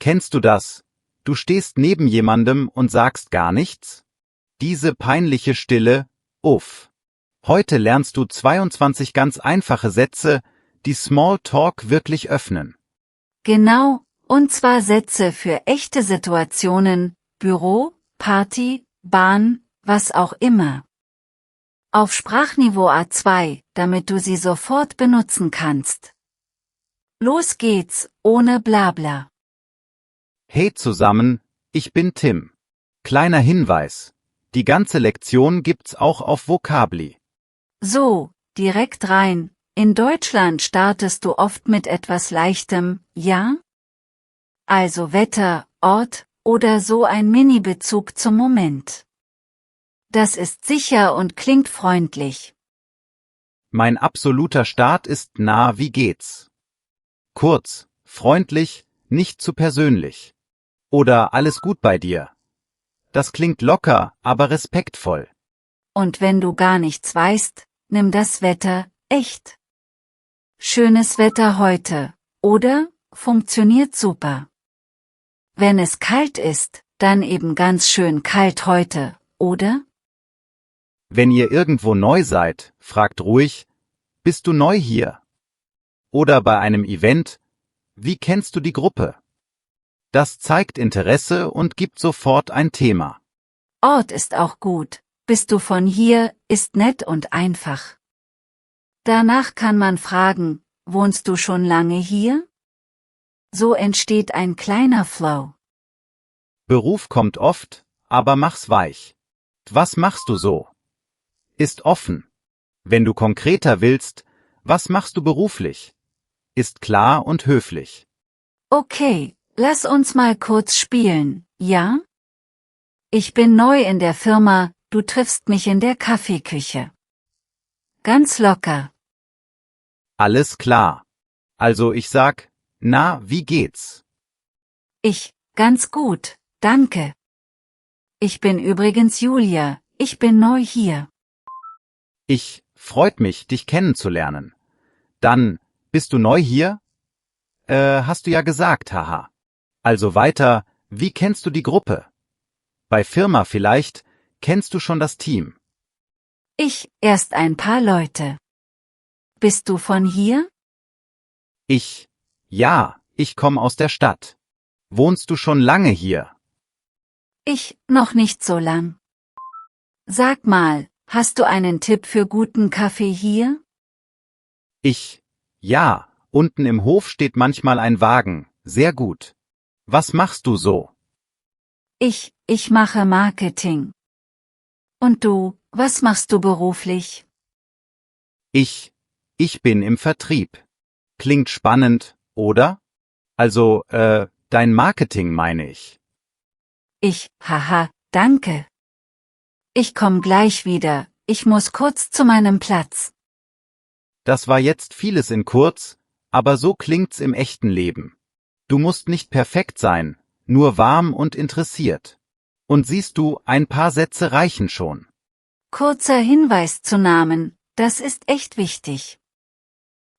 Kennst du das? Du stehst neben jemandem und sagst gar nichts? Diese peinliche Stille, uff. Heute lernst du 22 ganz einfache Sätze, die Smalltalk wirklich öffnen. Genau, und zwar Sätze für echte Situationen, Büro, Party, Bahn, was auch immer. Auf Sprachniveau A2, damit du sie sofort benutzen kannst. Los geht's, ohne Blabla. Hey zusammen, ich bin Tim. Kleiner Hinweis. Die ganze Lektion gibt's auch auf Vocabli. So, direkt rein. In Deutschland startest du oft mit etwas Leichtem, ja? Also Wetter, Ort oder so ein Mini-Bezug zum Moment. Das ist sicher und klingt freundlich. Mein absoluter Start ist na, wie geht's? Kurz, freundlich, nicht zu persönlich. Oder alles gut bei dir. Das klingt locker, aber respektvoll. Und wenn du gar nichts weißt, nimm das Wetter, echt. Schönes Wetter heute, oder? Funktioniert super. Wenn es kalt ist, dann eben ganz schön kalt heute, oder? Wenn ihr irgendwo neu seid, fragt ruhig, bist du neu hier? Oder bei einem Event, wie kennst du die Gruppe? Das zeigt Interesse und gibt sofort ein Thema. Ort ist auch gut, bist du von hier, ist nett und einfach. Danach kann man fragen, wohnst du schon lange hier? So entsteht ein kleiner Flow. Beruf kommt oft, aber mach's weich. Was machst du so? Ist offen. Wenn du konkreter willst, was machst du beruflich? Ist klar und höflich. Okay, lass uns mal kurz spielen, ja? Ich bin neu in der Firma, du triffst mich in der Kaffeeküche. Ganz locker. Alles klar. Also ich sag, na, wie geht's? Ganz gut, danke. Ich bin übrigens Julia, ich bin neu hier. Freut mich, dich kennenzulernen. Dann, bist du neu hier? Hast du ja gesagt, haha. Also weiter, wie kennst du die Gruppe? Bei Firma vielleicht, kennst du schon das Team? Erst ein paar Leute. Bist du von hier? Ja, ich komme aus der Stadt. Wohnst du schon lange hier? Noch nicht so lang. Sag mal, hast du einen Tipp für guten Kaffee hier? Ja, unten im Hof steht manchmal ein Wagen, sehr gut. Was machst du so? Ich mache Marketing. Und du, was machst du beruflich? Ich bin im Vertrieb. Klingt spannend, oder? Also, dein Marketing meine ich. Haha, danke. Ich komm gleich wieder, ich muss kurz zu meinem Platz. Das war jetzt vieles in kurz, aber so klingt's im echten Leben. Du musst nicht perfekt sein, nur warm und interessiert. Und siehst du, ein paar Sätze reichen schon. Kurzer Hinweis zu Namen, das ist echt wichtig.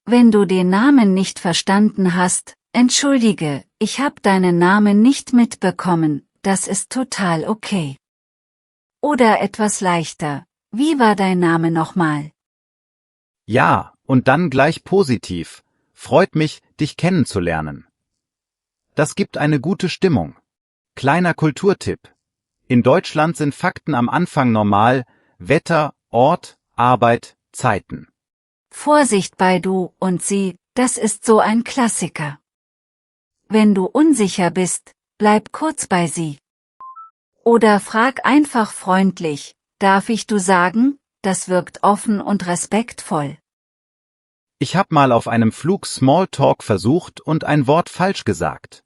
Wenn du den Namen nicht verstanden hast, entschuldige, ich hab deinen Namen nicht mitbekommen, das ist total okay. Oder etwas leichter, wie war dein Name nochmal? Ja, und dann gleich positiv. Freut mich, dich kennenzulernen. Das gibt eine gute Stimmung. Kleiner Kulturtipp. In Deutschland sind Fakten am Anfang normal, Wetter, Ort, Arbeit, Zeiten. Vorsicht bei du und sie, das ist so ein Klassiker. Wenn du unsicher bist, bleib kurz bei sie. Oder frag einfach freundlich, darf ich du sagen? Das wirkt offen und respektvoll. Ich hab mal auf einem Flug Smalltalk versucht und ein Wort falsch gesagt.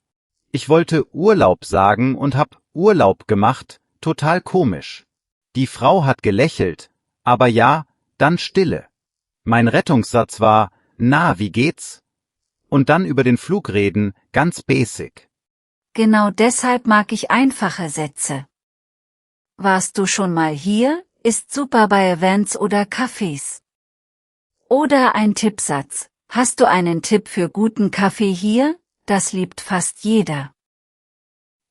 Ich wollte Urlaub sagen und hab Urlaub gemacht, total komisch. Die Frau hat gelächelt, aber ja, dann Stille. Mein Rettungssatz war, na, wie geht's? Und dann über den Flug reden, ganz basic. Genau deshalb mag ich einfache Sätze. Warst du schon mal hier? Ist super bei Events oder Cafés. Oder ein Tippsatz. Hast du einen Tipp für guten Kaffee hier? Das liebt fast jeder.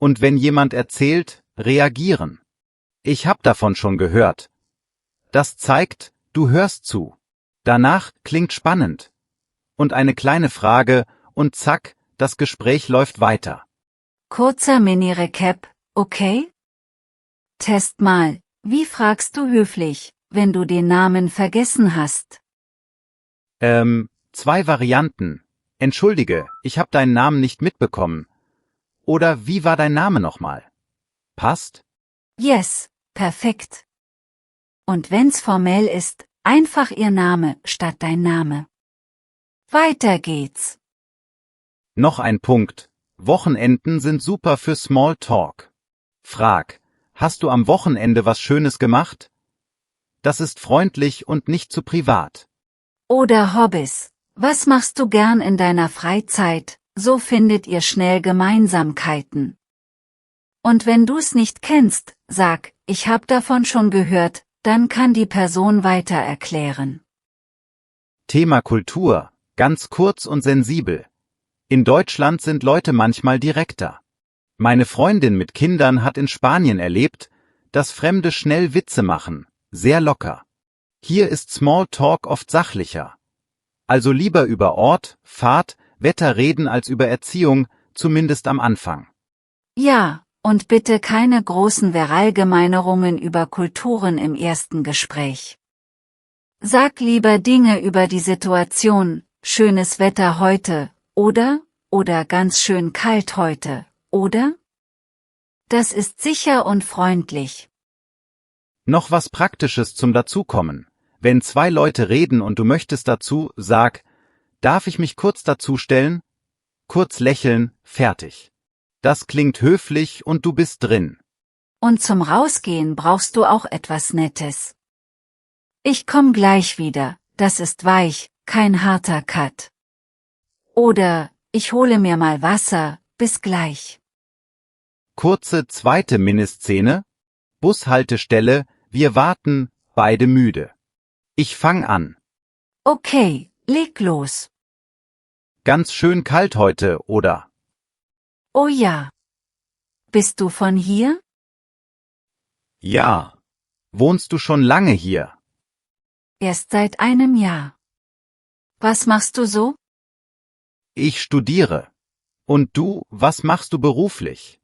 Und wenn jemand erzählt, reagieren. Ich hab davon schon gehört. Das zeigt, du hörst zu. Danach klingt spannend. Und eine kleine Frage und zack, das Gespräch läuft weiter. Kurzer Mini-Recap, okay? Test mal, wie fragst du höflich, wenn du den Namen vergessen hast? 2 Varianten. Entschuldige, ich hab deinen Namen nicht mitbekommen. Oder wie war dein Name nochmal? Passt? Yes, perfekt. Und wenn's formell ist, einfach ihr Name statt dein Name. Weiter geht's. Noch ein Punkt. Wochenenden sind super für Small Talk. Frag, hast du am Wochenende was Schönes gemacht? Das ist freundlich und nicht zu privat. Oder Hobbys. Was machst du gern in deiner Freizeit? So findet ihr schnell Gemeinsamkeiten. Und wenn du's nicht kennst, sag, ich hab davon schon gehört, dann kann die Person weiter erklären. Thema Kultur, ganz kurz und sensibel. In Deutschland sind Leute manchmal direkter. Meine Freundin mit Kindern hat in Spanien erlebt, dass Fremde schnell Witze machen, sehr locker. Hier ist Smalltalk oft sachlicher. Also lieber über Ort, Fahrt, Wetter reden als über Erziehung, zumindest am Anfang. Ja, und bitte keine großen Verallgemeinerungen über Kulturen im ersten Gespräch. Sag lieber Dinge über die Situation, schönes Wetter heute, oder ganz schön kalt heute, oder? Das ist sicher und freundlich. Noch was Praktisches zum Dazukommen. Wenn 2 Leute reden und du möchtest dazu, sag, darf ich mich kurz dazustellen? Kurz lächeln, fertig. Das klingt höflich und du bist drin. Und zum Rausgehen brauchst du auch etwas Nettes. Ich komm gleich wieder, das ist weich, kein harter Cut. Oder, ich hole mir mal Wasser, bis gleich. Kurze zweite Miniszene. Bushaltestelle, wir warten, beide müde. Ich fang an. Okay, leg los. Ganz schön kalt heute, oder? Oh ja. Bist du von hier? Ja. Wohnst du schon lange hier? Erst seit einem Jahr. Was machst du so? Ich studiere. Und du, was machst du beruflich?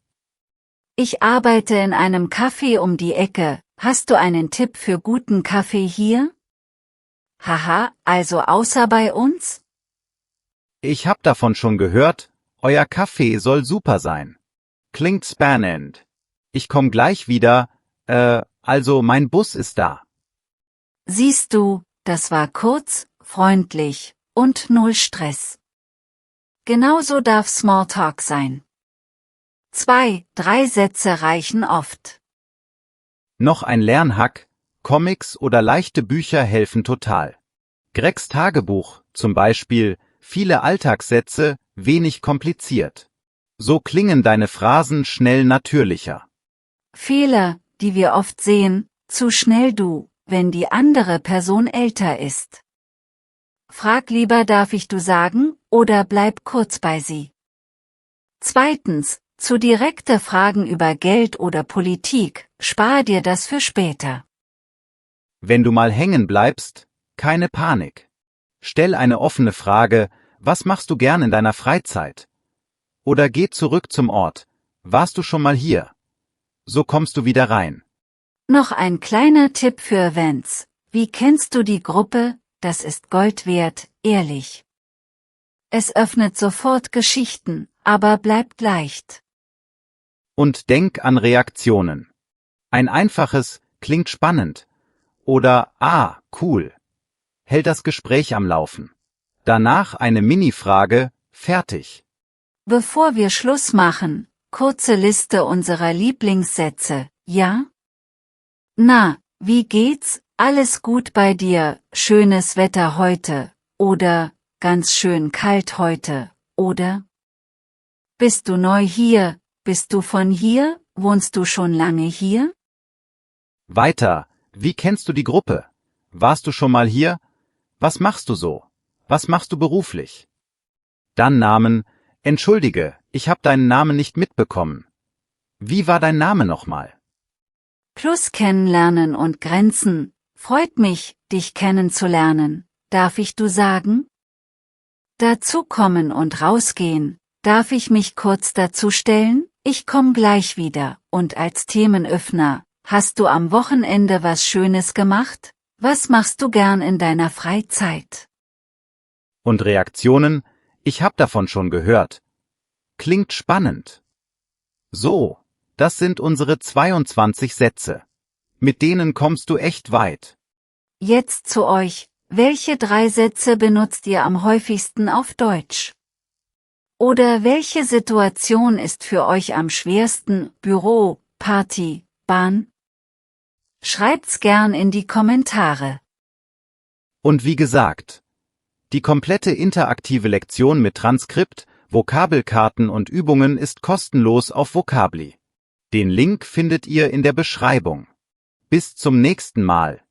Ich arbeite in einem Café um die Ecke. Hast du einen Tipp für guten Kaffee hier? Haha, also außer bei uns? Ich hab davon schon gehört, euer Kaffee soll super sein. Klingt spannend. Ich komm gleich wieder, also mein Bus ist da. Siehst du, das war kurz, freundlich und null Stress. Genauso darf Smalltalk sein. 2, 3 Sätze reichen oft. Noch ein Lernhack, Comics oder leichte Bücher helfen total. Gregs Tagebuch, zum Beispiel, viele Alltagssätze, wenig kompliziert. So klingen deine Phrasen schnell natürlicher. Fehler, die wir oft sehen, zu schnell du, wenn die andere Person älter ist. Frag lieber, darf ich du sagen, oder bleib kurz bei sie. 2, zu direkte Fragen über Geld oder Politik, spar dir das für später. Wenn du mal hängen bleibst, keine Panik. Stell eine offene Frage, was machst du gern in deiner Freizeit? Oder geh zurück zum Ort, warst du schon mal hier? So kommst du wieder rein. Noch ein kleiner Tipp für Events. Wie kennst du die Gruppe? Das ist Gold wert, ehrlich. Es öffnet sofort Geschichten, aber bleibt leicht. Und denk an Reaktionen. Ein einfaches, klingt spannend. Oder, cool. Hält das Gespräch am Laufen. Danach eine Mini-Frage, fertig. Bevor wir Schluss machen, kurze Liste unserer Lieblingssätze, ja? Na, wie geht's? Alles gut bei dir? Schönes Wetter heute, oder ganz schön kalt heute, oder? Bist du neu hier? Bist du von hier? Wohnst du schon lange hier? Weiter, wie kennst du die Gruppe? Warst du schon mal hier? Was machst du so? Was machst du beruflich? Dann Namen, entschuldige, ich hab deinen Namen nicht mitbekommen. Wie war dein Name nochmal? Plus kennenlernen und Grenzen. Freut mich, dich kennenzulernen. Darf ich du sagen? Dazukommen und rausgehen. Darf ich mich kurz dazu stellen? Ich komm gleich wieder. Und als Themenöffner, hast du am Wochenende was Schönes gemacht? Was machst du gern in deiner Freizeit? Und Reaktionen? Ich hab davon schon gehört. Klingt spannend. So, das sind unsere 22 Sätze. Mit denen kommst du echt weit. Jetzt zu euch. Welche 3 Sätze benutzt ihr am häufigsten auf Deutsch? Oder welche Situation ist für euch am schwersten? Büro, Party, Bahn? Schreibt's gern in die Kommentare. Und wie gesagt, die komplette interaktive Lektion mit Transkript, Vokabelkarten und Übungen ist kostenlos auf Vocably. Den Link findet ihr in der Beschreibung. Bis zum nächsten Mal.